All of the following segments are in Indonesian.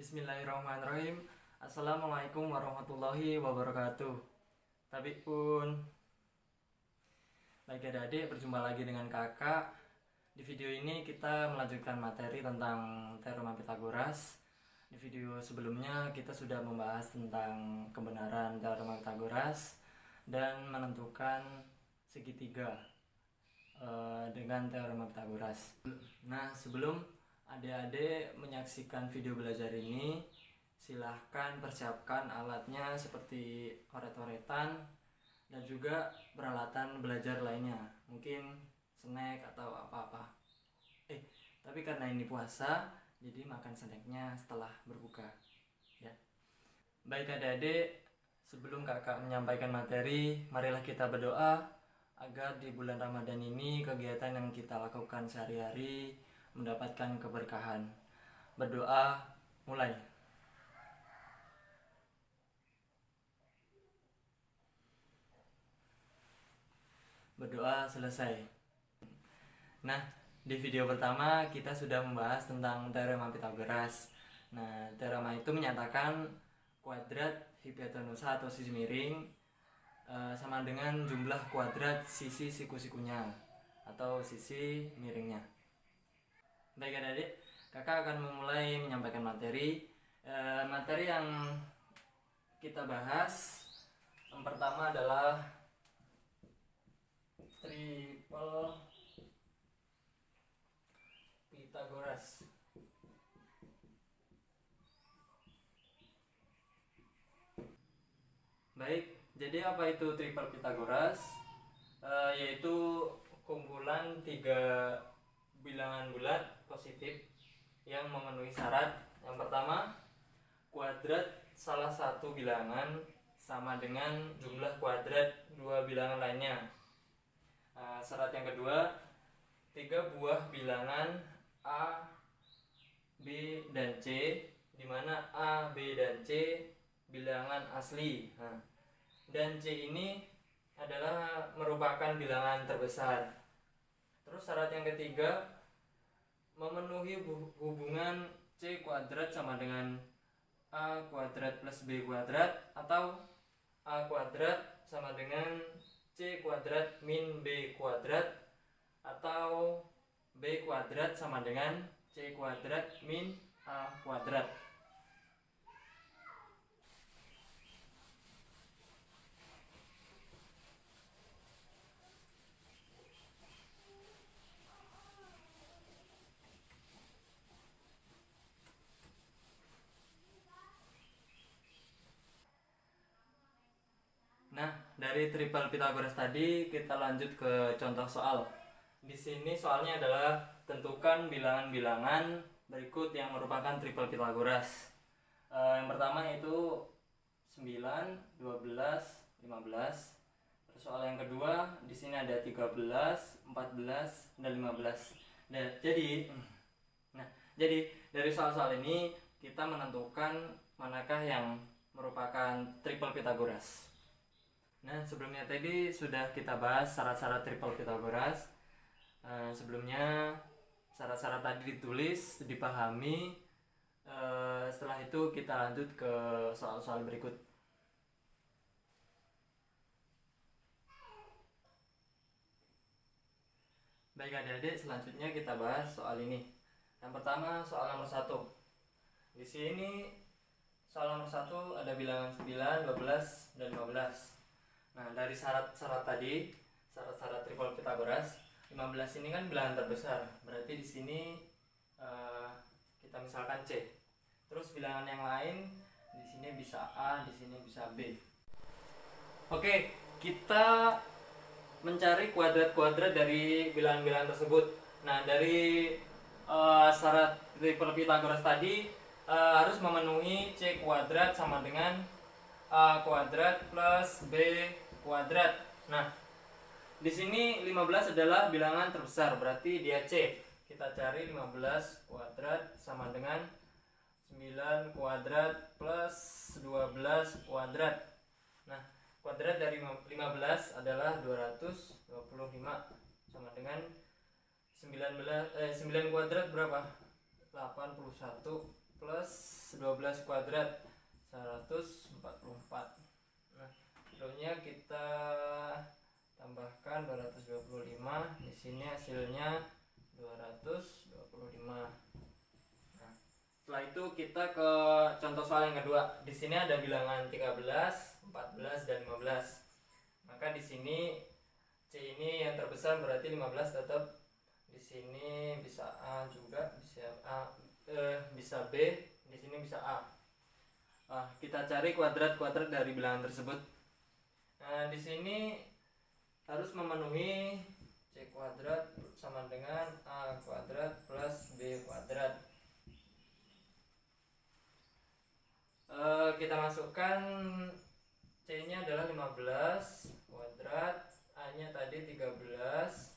Bismillahirrahmanirrahim. Assalamualaikum warahmatullahi wabarakatuh. Tapi pun baik adik-adik, berjumpa lagi dengan kakak. Di video ini kita melanjutkan materi tentang teorema Pythagoras. Di video sebelumnya kita sudah membahas tentang kebenaran teorema Pythagoras dan menentukan segitiga dengan teorema Pythagoras. Nah, sebelum adik-adik menyaksikan video belajar ini, silahkan persiapkan alatnya seperti oret-oretan dan juga peralatan belajar lainnya, mungkin snack atau apa-apa. Tapi karena ini puasa, jadi makan snacknya setelah berbuka ya. Baik adik-adik, sebelum kakak menyampaikan materi, marilah kita berdoa agar di bulan Ramadan ini kegiatan yang kita lakukan sehari-hari mendapatkan keberkahan. Berdoa mulai. Berdoa selesai. Nah, di video pertama kita sudah membahas tentang teorema Pythagoras. Nah, teorema itu menyatakan kuadrat hipotenusa atau sisi miring sama dengan jumlah kuadrat sisi siku-sikunya atau sisi miringnya. Baik adik-adik, kakak akan memulai menyampaikan materi. Materi yang kita bahas yang pertama adalah triple Pythagoras. Baik, jadi apa itu triple Pythagoras? Yaitu kumpulan 3 bilangan bulat positif yang memenuhi syarat. Yang pertama, kuadrat salah satu bilangan sama dengan jumlah kuadrat 2 bilangan lainnya. Syarat yang kedua, 3 buah bilangan A, B, dan C, di mana A, B, dan C bilangan asli. Dan C ini adalah merupakan bilangan terbesar. Terus syarat yang ketiga, memenuhi hubungan C kuadrat sama dengan A kuadrat plus B kuadrat, atau A kuadrat sama dengan C kuadrat min B kuadrat, atau B kuadrat sama dengan C kuadrat min A kuadrat. Nah, dari triple Pythagoras tadi kita lanjut ke contoh soal. Di sini soalnya adalah tentukan bilangan-bilangan berikut yang merupakan triple Pythagoras. Yang pertama yaitu 9, 12, 15. Terus soal yang kedua, di sini ada 13, 14, dan 15. Jadi dari soal-soal ini kita menentukan manakah yang merupakan triple Pythagoras. Nah, sebelumnya tadi sudah kita bahas syarat-syarat triple Pythagoras. Sebelumnya syarat-syarat tadi ditulis, dipahami. Setelah itu kita lanjut ke soal-soal berikut. Baik adik-adik, selanjutnya kita bahas soal ini. Yang pertama, soal nomor 1. Di sini soal nomor 1 ada bilangan 9, 12, dan 15. Nah, dari syarat-syarat tadi, syarat-syarat triple Pythagoras, 15 ini kan bilangan terbesar. Berarti di sini kita misalkan C. Terus bilangan yang lain di sini bisa A, di sini bisa B. Oke, kita mencari kuadrat-kuadrat dari bilangan-bilangan tersebut. Nah, dari syarat triple Pythagoras tadi harus memenuhi C kuadrat sama dengan A kuadrat plus B kuadrat. Nah, di sini 15 adalah bilangan terbesar, berarti dia C. Kita cari 15 kuadrat sama dengan 9 kuadrat plus 12 kuadrat. Nah, kuadrat dari 15 adalah 225 sama dengan 9 kuadrat berapa? 81 plus 212 kuadrat 144. Nah, lalunya kita tambahkan 225. Di sini hasilnya 225. Nah, setelah itu kita ke contoh soal yang kedua. Di sini ada bilangan 13, 14 dan 15. Maka di sini C ini yang terbesar berarti 15 tetap. Di sini bisa A juga, bisa A, bisa B, di sini bisa A. Kita cari kuadrat-kuadrat dari bilangan tersebut. Nah, di sini harus memenuhi C kuadrat sama dengan A kuadrat plus B kuadrat. Kita masukkan C nya adalah 15 kuadrat, A nya tadi 13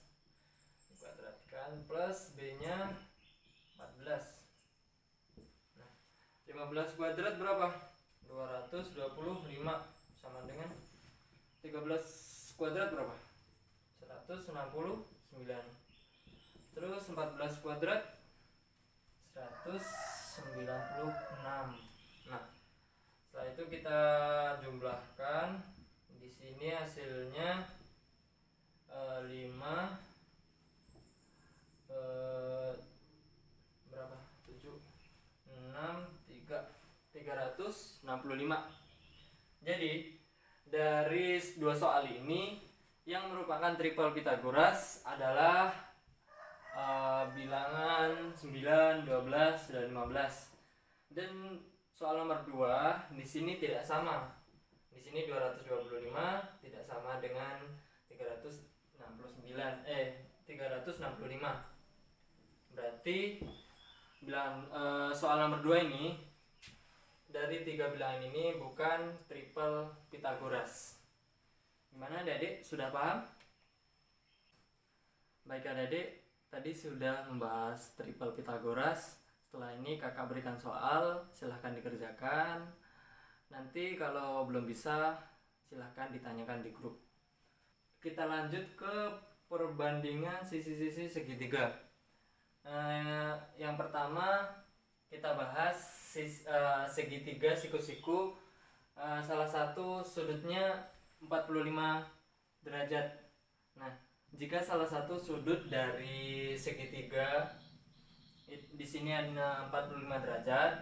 dikuadratkan, plus B nya 14. Nah, 15 kuadrat berapa? 225 sama dengan 13 kuadrat berapa? 169. Terus 14 kuadrat 196. Nah, setelah itu kita jumlahkan. Di sini hasilnya 5 berapa? 7 6 3 365. Jadi dari dua soal ini yang merupakan triple Pythagoras adalah bilangan 9, 12 dan 15. Dan soal nomor 2 di sini tidak sama. Di sini 225 tidak sama dengan 365. Berarti soal nomor 2 ini dari 3 bilangan ini bukan triple Pythagoras. Gimana adik-adik? Sudah paham? Baik adik-adik, tadi sudah membahas triple Pythagoras. Setelah ini kakak berikan soal, silahkan dikerjakan. Nanti kalau belum bisa, silahkan ditanyakan di grup. Kita lanjut ke perbandingan sisi-sisi segitiga. Yang pertama kita bahas segitiga siku-siku. Salah satu sudutnya 45 derajat. Nah, jika salah satu sudut dari segitiga di sini ada 45 derajat,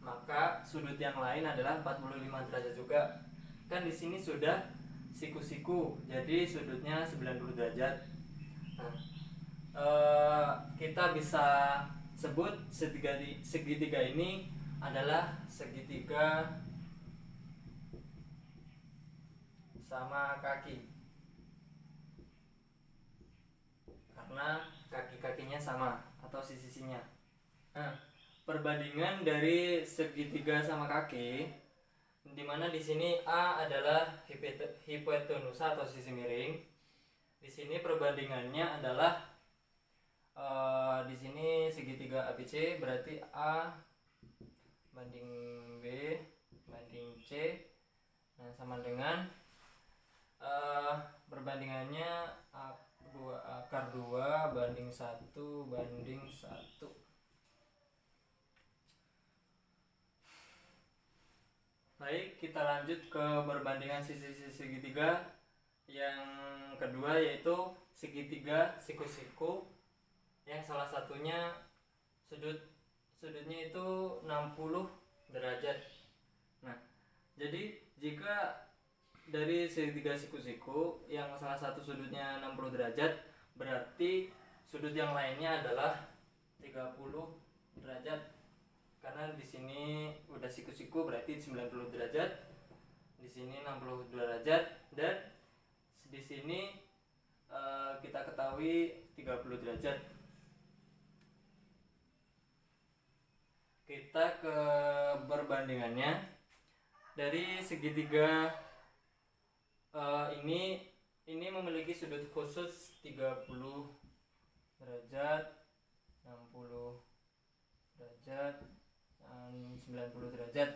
maka sudut yang lain adalah 45 derajat juga. Kan di sini sudah siku-siku, jadi sudutnya 90 derajat. Nah, kita bisa sebut segitiga ini adalah segitiga sama kaki, karena kaki-kakinya sama atau sisi-sisinya. Nah, perbandingan dari segitiga sama kaki, dimana di sini A adalah hipotenusa atau sisi miring. Di sini perbandingannya adalah di sini segitiga ABC, berarti A banding B banding C. Nah, sama dengan perbandingannya akar 2 banding 1 banding 1. Baik, kita lanjut ke perbandingan sisi-sisi segitiga. Yang kedua yaitu segitiga siku-siku, yang salah satunya sudutnya itu 60 derajat. Nah, jadi jika dari segitiga siku-siku yang salah satu sudutnya 60 derajat, berarti sudut yang lainnya adalah 30 derajat. Karena di sini udah siku-siku berarti 90 derajat. Di sini 60 derajat, dan di sini kita ketahui 30 derajat. Kita ke perbandingannya. Dari segitiga ini memiliki sudut khusus 30 derajat, 60 derajat, dan 90 derajat.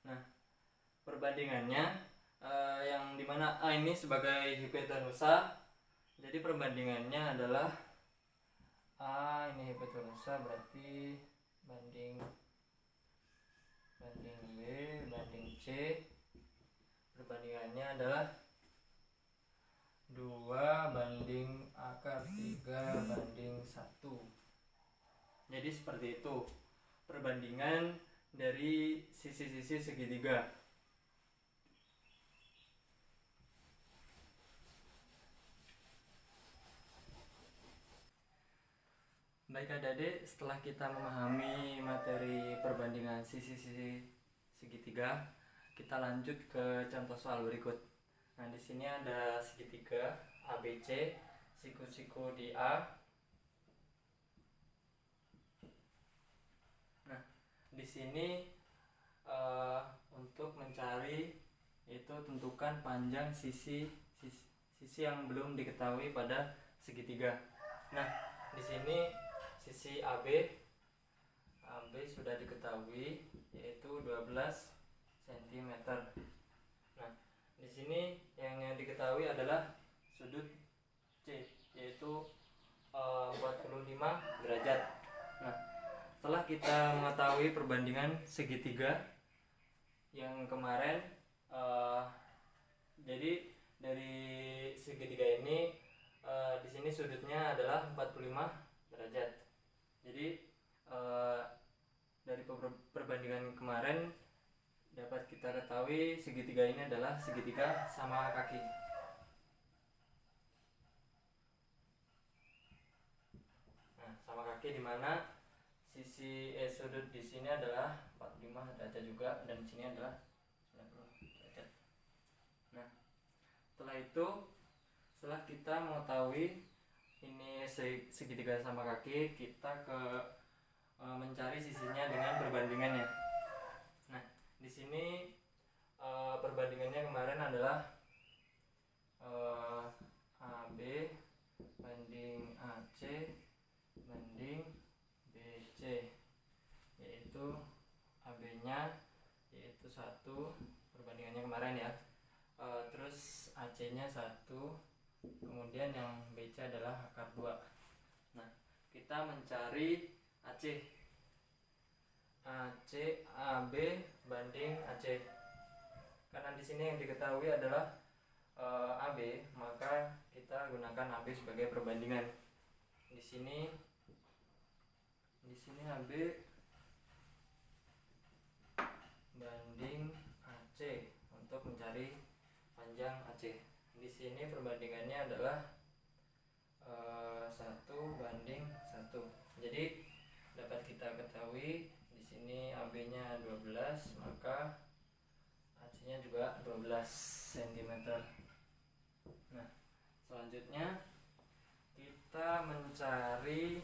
Nah, perbandingannya yang dimana A ini sebagai hipotenusa, jadi perbandingannya adalah A ini hipotenusa berarti banding perbandingannya adalah 2/3/1. Jadi seperti itu perbandingan dari sisi-sisi segitiga. Baik adik-adik, setelah kita memahami materi perbandingan sisi-sisi segitiga, kita lanjut ke contoh soal berikut. Nah, di sini ada segitiga ABC, siku-siku di A. Nah, di sini untuk mencari itu tentukan panjang sisi yang belum diketahui pada segitiga. Nah, di sini sisi AB sudah diketahui yaitu 12 cm. Nah, di sini yang diketahui adalah sudut C yaitu 45 derajat. Nah, setelah kita mengetahui perbandingan segitiga yang kemarin, jadi dari segitiga ini di sini sudutnya adalah 45 derajat. Jadi dari perbandingan kemarin dapat kita ketahui segitiga ini adalah segitiga sama kaki. Nah, sama kaki di mana sisi sudut di sini adalah 45 derajat juga dan di sini adalah 90 derajat. Nah, setelah kita mengetahui ini segitiga sama kaki, kita mencari sisinya dengan perbandingannya. Nah, di sini perbandingannya kemarin adalah AB banding AC banding BC, yaitu AB-nya yaitu 1, perbandingannya kemarin ya. Terus AC-nya 1, kemudian yang BC adalah akar 2. Nah, kita mencari AC AB banding AC. Karena di sini yang diketahui adalah AB, maka kita gunakan AB sebagai perbandingan. Di sini AB banding AC untuk mencari panjang AC. Di sini perbandingannya adalah 1/1. Jadi dapat kita ketahui di sini AB-nya 12, maka AC-nya juga 12 cm. Nah, selanjutnya kita mencari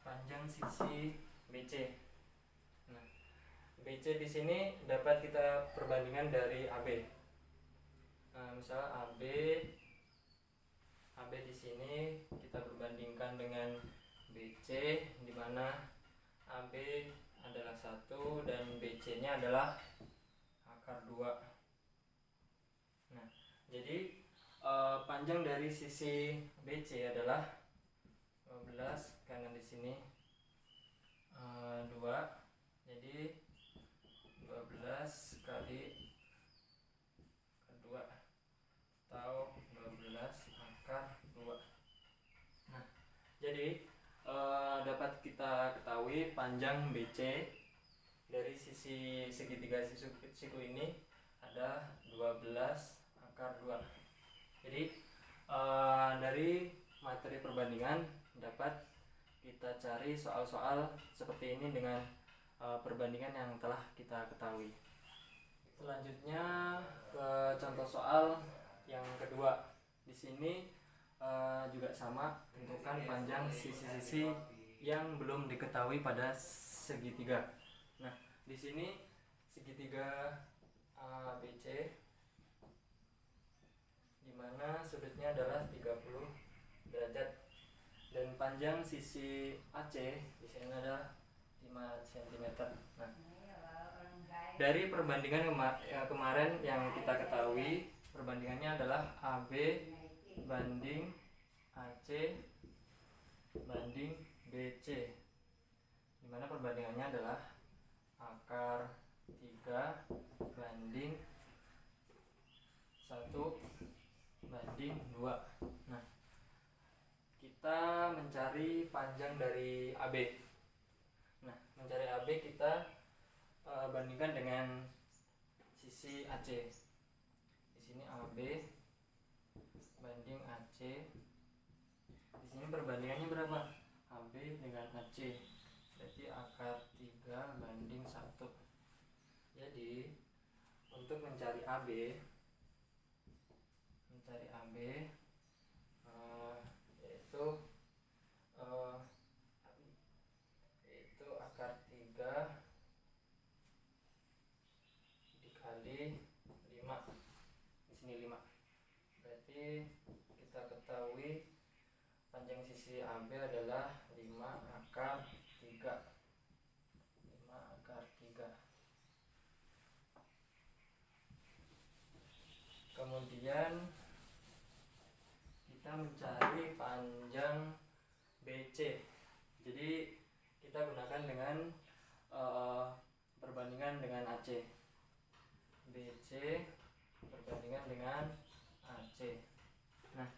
panjang sisi BC. Nah, BC di sini dapat kita perbandingan dari AB. Nah, misalnya AB di sini kita perbandingkan dengan BC, di mana AB adalah 1 dan BC-nya adalah akar 2. Nah, jadi panjang dari sisi BC adalah 12, karena di sini 2, jadi 12 kali 2 atau 12 akar 2. Nah, jadi dapat kita ketahui panjang BC dari sisi segitiga siku ini ada 12 akar 2. Jadi dari materi perbandingan dapat kita cari soal-soal seperti ini dengan perbandingan yang telah kita ketahui. Selanjutnya ke contoh soal yang kedua. Di sini juga sama, tentukan panjang sisi-sisi yang belum diketahui pada segitiga. Nah, di sini segitiga ABC di mana sudutnya adalah 30 derajat dan panjang sisi AC di sini adalah 5 cm. Nah, dari perbandingan kemarin yang kita ketahui, perbandingannya adalah AB banding AC banding BC, dimana perbandingannya adalah akar 3 banding 1/2. Nah, kita mencari panjang dari AB. Nah, mencari AB kita bandingkan dengan sisi AC. Di sini AB banding AC. Di sini perbandingannya berapa? AB dengan AC. Berarti akar 3 banding 1. Jadi, untuk mencari AB yaitu akar 3 dikali 5. Di sini 5. Berarti kita ketahui panjang sisi AB adalah 5 akar 3. Kemudian kita mencari panjang BC. Jadi kita gunakan dengan perbandingan dengan AC. BC perbandingan dengan AC. Nah,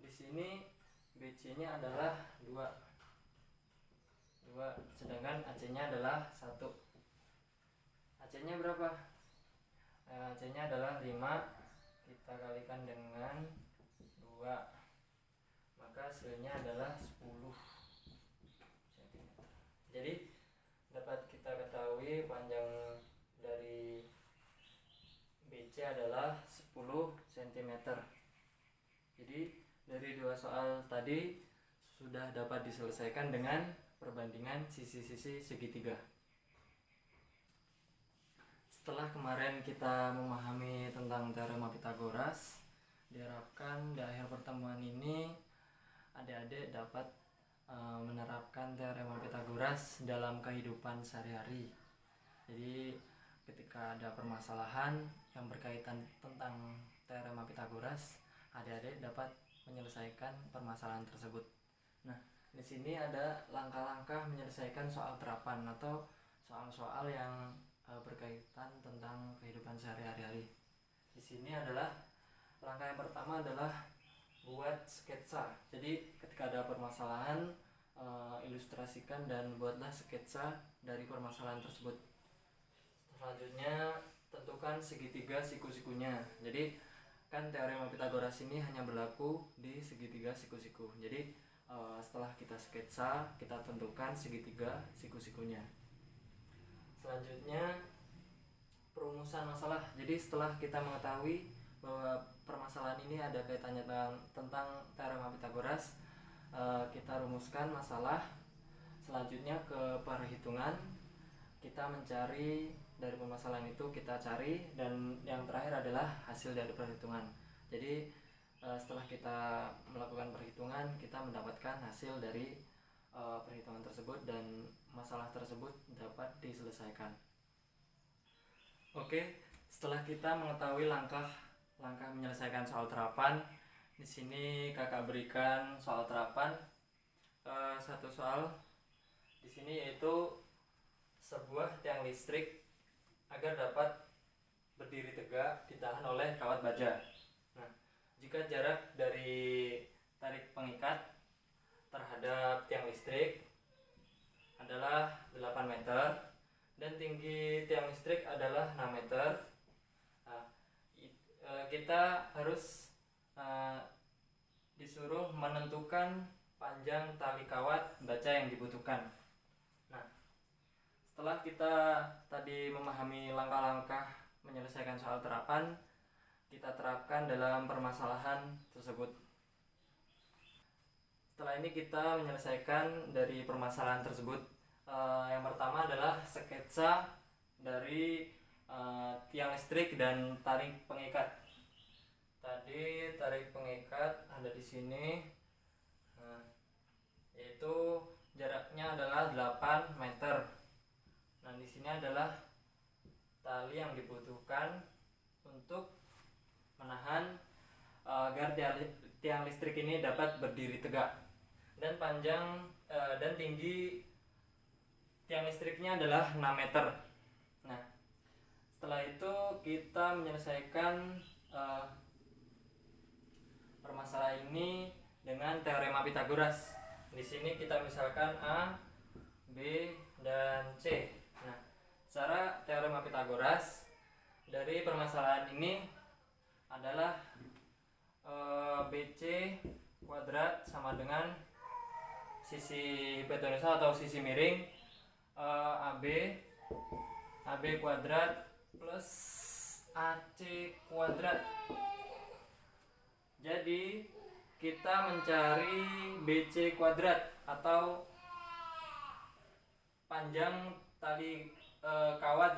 di sini BC-nya adalah 2, sedangkan AC-nya adalah 1. AC-nya berapa? AC-nya adalah 5. Kita kalikan dengan 2, maka hasilnya adalah 10 cm. Jadi dapat kita ketahui panjang dari BC adalah 10 cm. Jadi dari dua soal tadi sudah dapat diselesaikan dengan perbandingan sisi-sisi segitiga. Setelah kemarin kita memahami tentang teorema Pythagoras, diharapkan di akhir pertemuan ini adik-adik dapat menerapkan teorema Pythagoras dalam kehidupan sehari-hari. Jadi ketika ada permasalahan yang berkaitan tentang teorema Pythagoras, adik-adik dapat menyelesaikan permasalahan tersebut. Nah, di sini ada langkah-langkah menyelesaikan soal terapan atau soal-soal yang berkaitan tentang kehidupan sehari-hari. Di sini adalah langkah yang pertama adalah buat sketsa. Jadi ketika ada permasalahan, ilustrasikan dan buatlah sketsa dari permasalahan tersebut. Selanjutnya tentukan segitiga siku-sikunya. Jadi kan teorema Pythagoras ini hanya berlaku di segitiga siku-siku. Jadi setelah kita sketsa, kita tentukan segitiga siku-sikunya. Selanjutnya perumusan masalah. Jadi setelah kita mengetahui bahwa permasalahan ini ada kaitannya tentang teorema Pythagoras, kita rumuskan masalah. Selanjutnya ke perhitungan. Kita mencari dari permasalahan itu, kita cari, dan yang terakhir adalah hasil dari perhitungan. Jadi setelah kita melakukan perhitungan, kita mendapatkan hasil dari perhitungan tersebut dan masalah tersebut dapat diselesaikan. Oke, setelah kita mengetahui langkah menyelesaikan soal terapan, di sini kakak berikan soal terapan. Satu soal di sini yaitu sebuah tiang listrik agar dapat berdiri tegak ditahan oleh kawat baja. Nah, jika jarak dari tarik pengikat terhadap tiang listrik adalah 8 meter dan tinggi tiang listrik adalah 6 meter. Nah, kita harus disuruh menentukan panjang tali kawat baja yang dibutuhkan. Nah, setelah kita tadi memahami langkah-langkah menyelesaikan soal terapan, kita terapkan dalam permasalahan tersebut. Setelah ini kita menyelesaikan dari permasalahan tersebut. Yang pertama adalah sketsa dari tiang listrik dan tarik pengikat. Tadi tarik pengikat ada di sini, yaitu jaraknya adalah 8 meter. Nah, di sini adalah tali yang dibutuhkan untuk menahan agar tiang listrik ini dapat berdiri tegak. Dan panjang dan tinggi tiang listriknya adalah 6 meter. Nah, Setelah itu kita menyelesaikan permasalahan ini dengan teorema Pythagoras. Di sini kita misalkan A, B, dan C. Nah, secara teorema Pythagoras dari permasalahan ini adalah BC kuadrat sama dengan sisi hipotenusa atau sisi miring AB kuadrat plus AC kuadrat. Jadi kita mencari BC kuadrat atau panjang tali kawat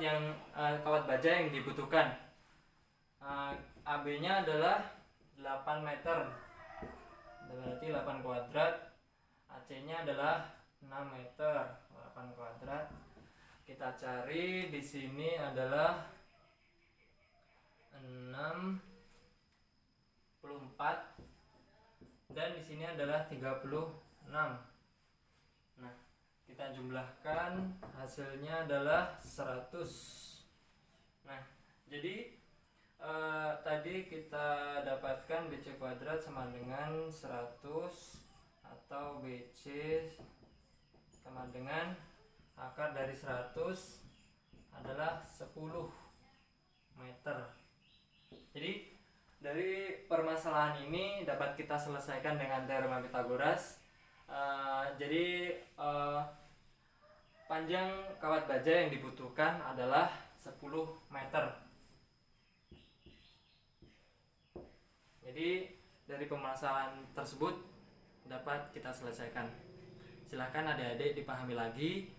baja yang dibutuhkan. AB-nya adalah 8 meter, berarti 8 kuadrat. AC-nya adalah 6 meter, 8 kuadrat. Kita cari di sini adalah 64 dan di sini adalah 36. Nah, kita jumlahkan, hasilnya adalah 100. Nah, jadi tadi kita dapatkan BC kuadrat sama dengan 100 atau BC sama dengan akar dari 100 adalah 10 meter. Jadi dari permasalahan ini dapat kita selesaikan dengan teorema Pythagoras. Jadi panjang kawat baja yang dibutuhkan adalah 10 meter. Jadi dari permasalahan tersebut dapat kita selesaikan. Silahkan adik-adik dipahami lagi.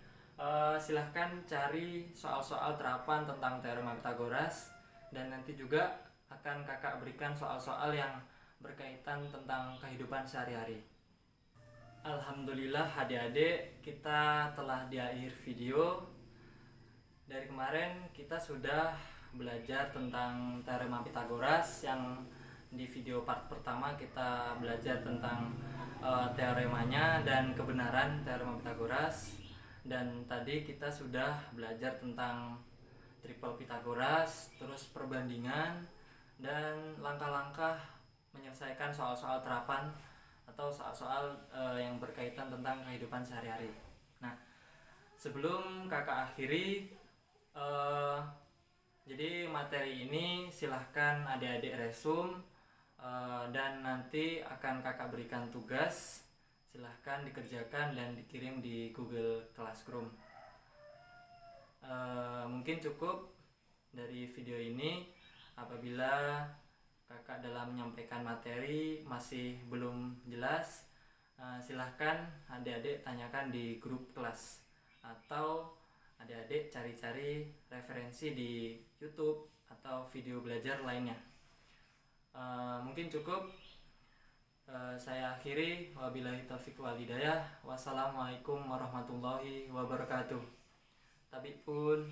Silahkan cari soal-soal terapan tentang teorema Pythagoras, dan nanti juga akan kakak berikan soal-soal yang berkaitan tentang kehidupan sehari-hari. Alhamdulillah adik-adik, kita telah di akhir video. Dari kemarin kita sudah belajar tentang teorema Pythagoras, yang di video part pertama kita belajar tentang teoremanya dan kebenaran teorema Pythagoras. Dan tadi kita sudah belajar tentang triple Pythagoras, terus perbandingan, dan langkah-langkah menyelesaikan soal-soal terapan atau soal-soal yang berkaitan tentang kehidupan sehari-hari. Nah, sebelum kakak akhiri, jadi materi ini silahkan adik-adik resum, dan nanti akan kakak berikan tugas. Silahkan dikerjakan dan dikirim di Google Classroom. Mungkin cukup dari video ini. Apabila kakak dalam menyampaikan materi masih belum jelas, silahkan adik-adik tanyakan di grup kelas, atau adik-adik cari-cari referensi di YouTube atau video belajar lainnya. Mungkin cukup. Saya akhiri, wabillahi taufiq wal hidayah. Wassalamualaikum warahmatullahi wabarakatuh. Tabik pun.